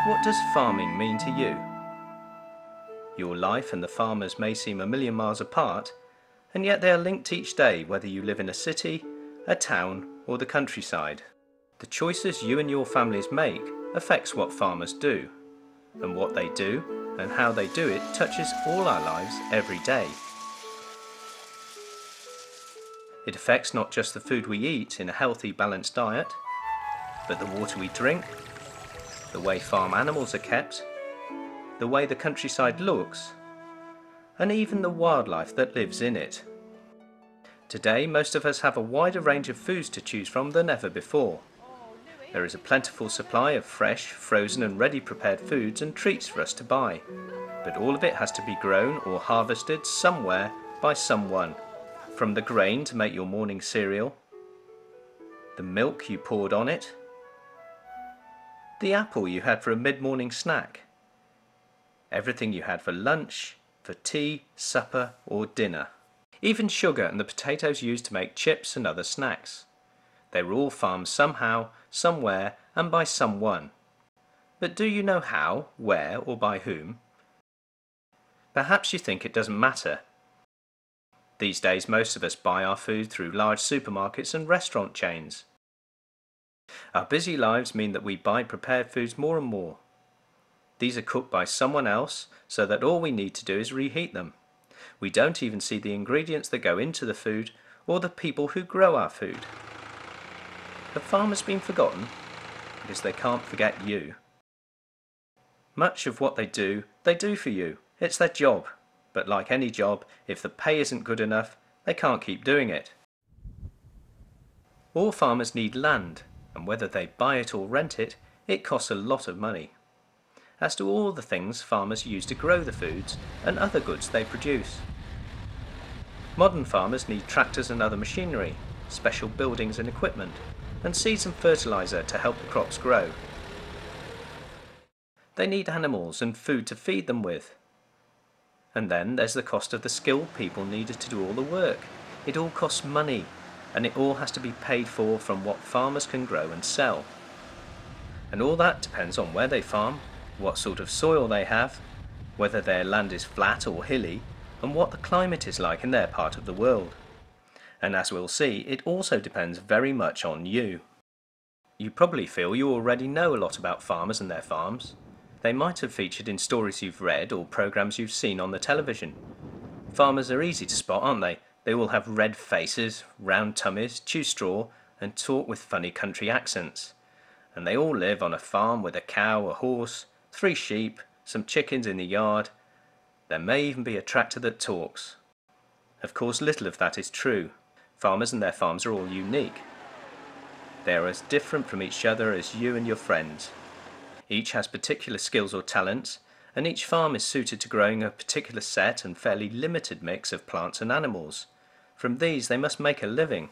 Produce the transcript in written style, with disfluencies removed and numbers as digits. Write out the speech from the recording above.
What does farming mean to you? Your life and the farmers may seem a million miles apart, and yet they are linked each day whether you live in a city, a town or the countryside. The choices you and your families make affects what farmers do, and what they do and how they do it touches all our lives every day. It affects not just the food we eat in a healthy, balanced diet, but the water we drink, the way farm animals are kept, the way the countryside looks, and even the wildlife that lives in it. Today, most of us have a wider range of foods to choose from than ever before. There is a plentiful supply of fresh, frozen and ready-prepared foods and treats for us to buy, but all of it has to be grown or harvested somewhere by someone. From the grain to make your morning cereal, the milk you poured on it, the apple you had for a mid-morning snack, everything you had for lunch, for tea, supper or dinner. Even sugar and the potatoes used to make chips and other snacks. They were all farmed somehow, somewhere and by someone. But do you know how, where or by whom? Perhaps you think it doesn't matter. These days most of us buy our food through large supermarkets and restaurant chains. Our busy lives mean that we buy prepared foods more and more. These are cooked by someone else so that all we need to do is reheat them. We don't even see the ingredients that go into the food or the people who grow our food. Have farmers been forgotten? Because they can't forget you. Much of what they do for you. It's their job. But like any job, if the pay isn't good enough, they can't keep doing it. All farmers need land, and whether they buy it or rent it, it costs a lot of money. As do all the things farmers use to grow the foods and other goods they produce. Modern farmers need tractors and other machinery, special buildings and equipment, and seeds and fertilizer to help the crops grow. They need animals and food to feed them with. And then there's the cost of the skilled people needed to do all the work. It all costs money, and it all has to be paid for from what farmers can grow and sell. And all that depends on where they farm, what sort of soil they have, whether their land is flat or hilly, and what the climate is like in their part of the world. And as we'll see, it also depends very much on you. You probably feel you already know a lot about farmers and their farms. They might have featured in stories you've read or programs you've seen on the television. Farmers are easy to spot, aren't they? They all have red faces, round tummies, chew straw, and talk with funny country accents. And they all live on a farm with a cow, a horse, 3 sheep, some chickens in the yard. There may even be a tractor that talks. Of course, little of that is true. Farmers and their farms are all unique. They are as different from each other as you and your friends. Each has particular skills or talents, and each farm is suited to growing a particular set and fairly limited mix of plants and animals. From these they must make a living.